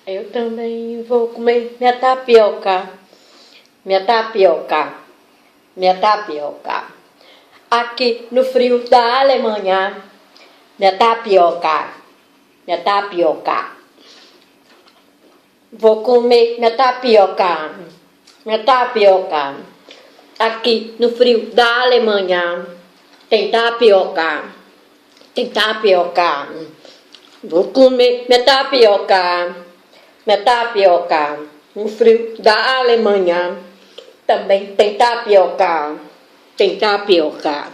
Eu também vou comer minha tapioca, minha tapioca, minha tapioca. Aqui no frio da Alemanha, minha tapioca, minha tapioca. Vou comer minha tapioca, minha tapioca. Aqui no frio da Alemanha, tem tapioca, tem tapioca. Vou comer minha tapioca, minha tapioca. No frio da Alemanha também tem tapioca, tem tapioca.